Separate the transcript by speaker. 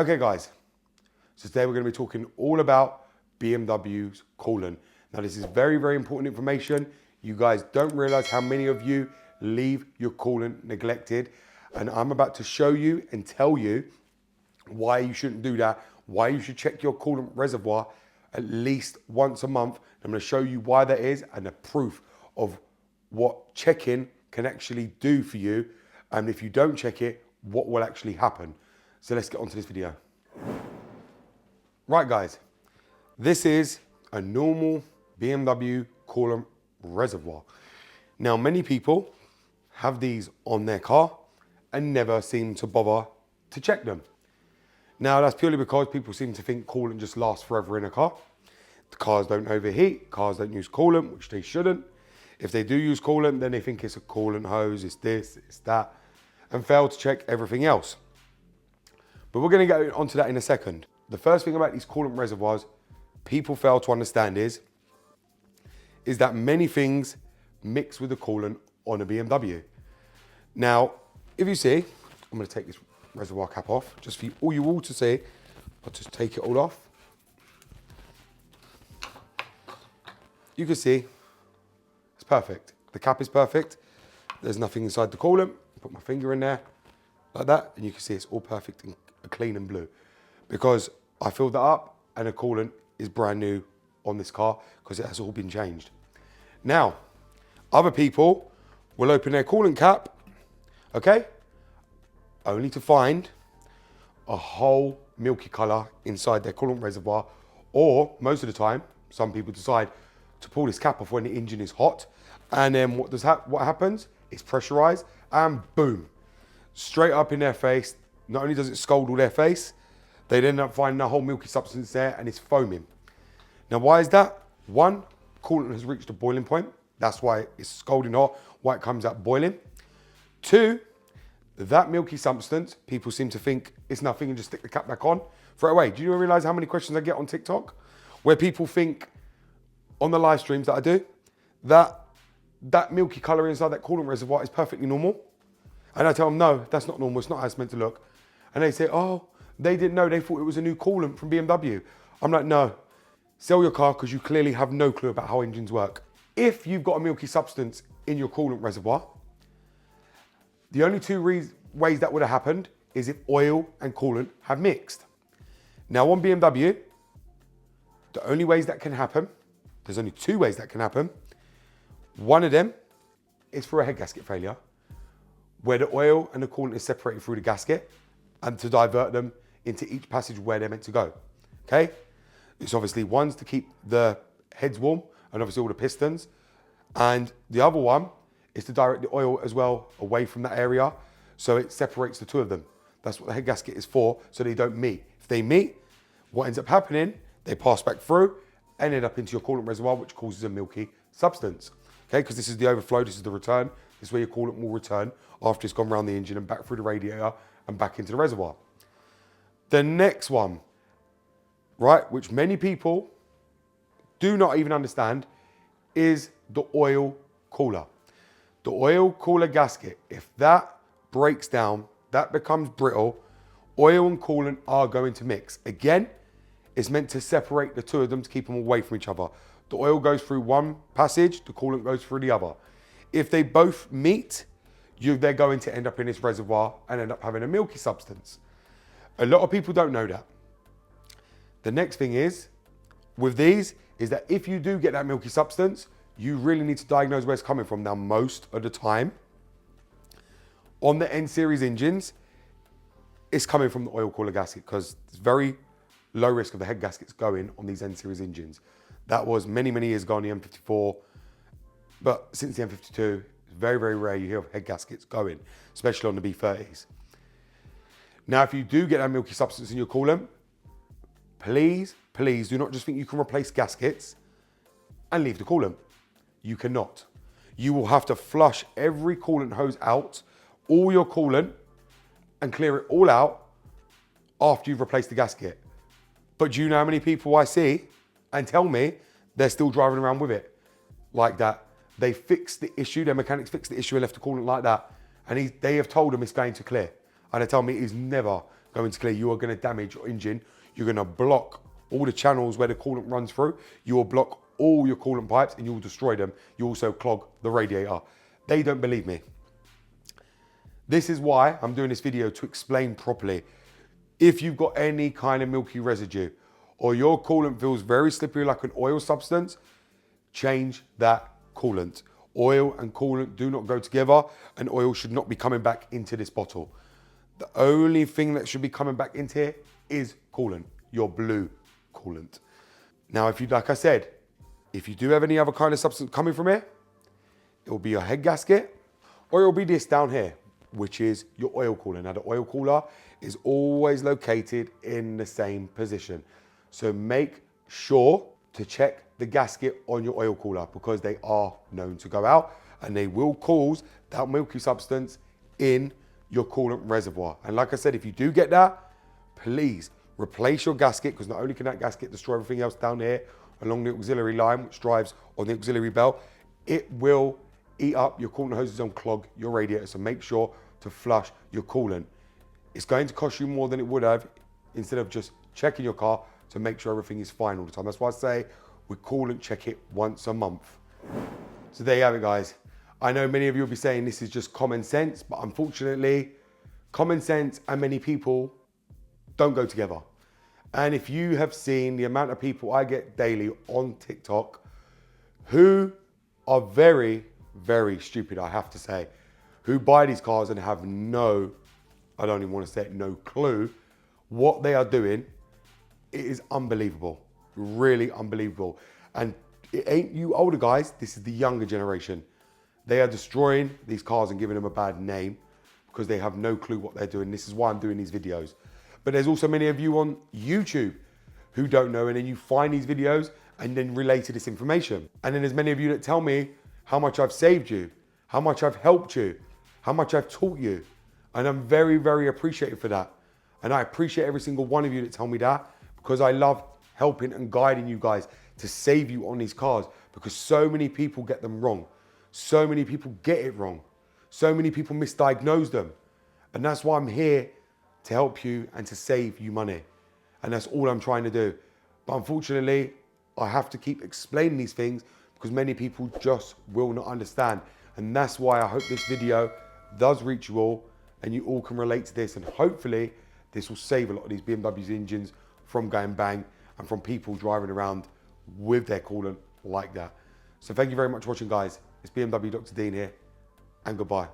Speaker 1: Okay guys, so today we're going to be talking all about BMW's coolant. Now this is very, very important information. You guys don't realize how many of you leave your coolant neglected. And I'm about to show you and tell you why you shouldn't do that, why you should check your coolant reservoir at least once a month. I'm going to show you why that is and the proof of what checking can actually do for you. And if you don't check it, what will actually happen. So let's get on to this video. Right guys, this is a normal BMW coolant reservoir. Now many people have these on their car and never seem to bother to check them. Now that's purely because people seem to think coolant just lasts forever in a car. The cars don't overheat, cars don't use coolant, which they shouldn't. If they do use coolant, then they think it's a coolant hose, it's this, it's that, and fail to check everything else. But we're going to get onto that in a second. The first thing about these coolant reservoirs people fail to understand is that many things mix with the coolant on a BMW. Now, if you see, I'm going to take this reservoir cap off, just for all you all to see. I'll just take it all off. You can see it's perfect. The cap is perfect. There's nothing inside the coolant. Put my finger in there like that, and you can see it's all perfect and clean and blue, because I filled that up and the coolant is brand new on this car because it has all been changed. Now, other people will open their coolant cap, okay, only to find a whole milky color inside their coolant reservoir, or most of the time, some people decide to pull this cap off when the engine is hot, and then what happens? It's pressurized and boom, straight up in their face. Not only does it scald all their face, they end up finding a whole milky substance there and it's foaming. Now, why is that? One, coolant has reached a boiling point. That's why it's scalding hot, why it comes out boiling. Two, that milky substance, people seem to think it's nothing and just stick the cap back on straight away. Do you realize how many questions I get on TikTok where people think on the live streams that I do, that milky color inside that coolant reservoir is perfectly normal? And I tell them, no, that's not normal. It's not how it's meant to look. And they say, oh, they didn't know. They thought it was a new coolant from BMW. I'm like, no, sell your car because you clearly have no clue about how engines work. If you've got a milky substance in your coolant reservoir, the only two ways that would have happened is if oil and coolant have mixed. Now on BMW, the only ways that can happen, there's only two ways that can happen. One of them is for a head gasket failure, where the oil and the coolant is separated through the gasket and to divert them into each passage where they're meant to go, okay? It's obviously one's to keep the heads warm and obviously all the pistons. And the other one is to direct the oil as well away from that area so it separates the two of them. That's what the head gasket is for, so they don't meet. If they meet, what ends up happening, they pass back through and end up into your coolant reservoir, which causes a milky substance, okay? Because this is the overflow, this is the return. This is where your coolant will return after it's gone around the engine and back through the radiator and back into the reservoir. The next one, right, which many people do not even understand, is the oil cooler. The oil cooler gasket, if that breaks down, that becomes brittle, oil and coolant are going to mix. Again, it's meant to separate the two of them to keep them away from each other. The oil goes through one passage, the coolant goes through the other. If they both meet, they're going to end up in this reservoir and end up having a milky substance. A lot of people don't know that. The next thing is, with these, is that if you do get that milky substance, you really need to diagnose where it's coming from. Now, most of the time, on the N series engines, it's coming from the oil cooler gasket because it's very low risk of the head gaskets going on these N series engines. That was many, many years ago on the M54, but since the M52, it's very, very rare you hear of head gaskets going, especially on the B30s. Now, if you do get that milky substance in your coolant, please, please do not just think you can replace gaskets and leave the coolant. You cannot. You will have to flush every coolant hose out, all your coolant, and clear it all out after you've replaced the gasket. But do you know how many people I see and tell me they're still driving around with it like that? They fixed the issue, their mechanics fixed the issue and left the coolant like that. And they have told them it's going to clear. And they tell me it is never going to clear, you are going to damage your engine. You're going to block all the channels where the coolant runs through. You will block all your coolant pipes and you will destroy them. You also clog the radiator. They don't believe me. This is why I'm doing this video, to explain properly. If you've got any kind of milky residue or your coolant feels very slippery like an oil substance, change that coolant. Oil and coolant do not go together, and oil should not be coming back into this bottle. The only thing that should be coming back into here is coolant, your blue coolant. Now, if you, like I said, if you do have any other kind of substance coming from here, it will be your head gasket, or it will be this down here, which is your oil cooler. Now, the oil cooler is always located in the same position. So make sure to check the gasket on your oil cooler, because they are known to go out and they will cause that milky substance in your coolant reservoir. And like I said, if you do get that, please replace your gasket, because not only can that gasket destroy everything else down here along the auxiliary line, which drives on the auxiliary belt, it will eat up your coolant hoses and clog your radiator. So make sure to flush your coolant. It's going to cost you more than it would have instead of just checking your car to make sure everything is fine all the time. That's why I say with coolant, check it once a month. So there you have it, guys. I know many of you will be saying this is just common sense, but unfortunately, common sense and many people don't go together. And if you have seen the amount of people I get daily on TikTok who are very, very stupid, I have to say, who buy these cars and have no, I don't even want to say it, no clue what they are doing, it is unbelievable, really unbelievable. And it ain't you older guys, this is the younger generation. They are destroying these cars and giving them a bad name because they have no clue what they're doing. This is why I'm doing these videos. But there's also many of you on YouTube who don't know, and then you find these videos and then relay to this information. And then there's many of you that tell me how much I've saved you, how much I've helped you, how much I've taught you. And I'm very, very appreciative for that. And I appreciate every single one of you that tell me that, because I love helping and guiding you guys to save you on these cars, because so many people get them wrong. So many people get it wrong. So many people misdiagnose them. And that's why I'm here, to help you and to save you money. And that's all I'm trying to do. But unfortunately, I have to keep explaining these things because many people just will not understand. And that's why I hope this video does reach you all and you all can relate to this. And hopefully this will save a lot of these BMW's engines from going bang and from people driving around with their coolant like that. So thank you very much for watching, guys. It's BMW Dr. Dean here, and goodbye.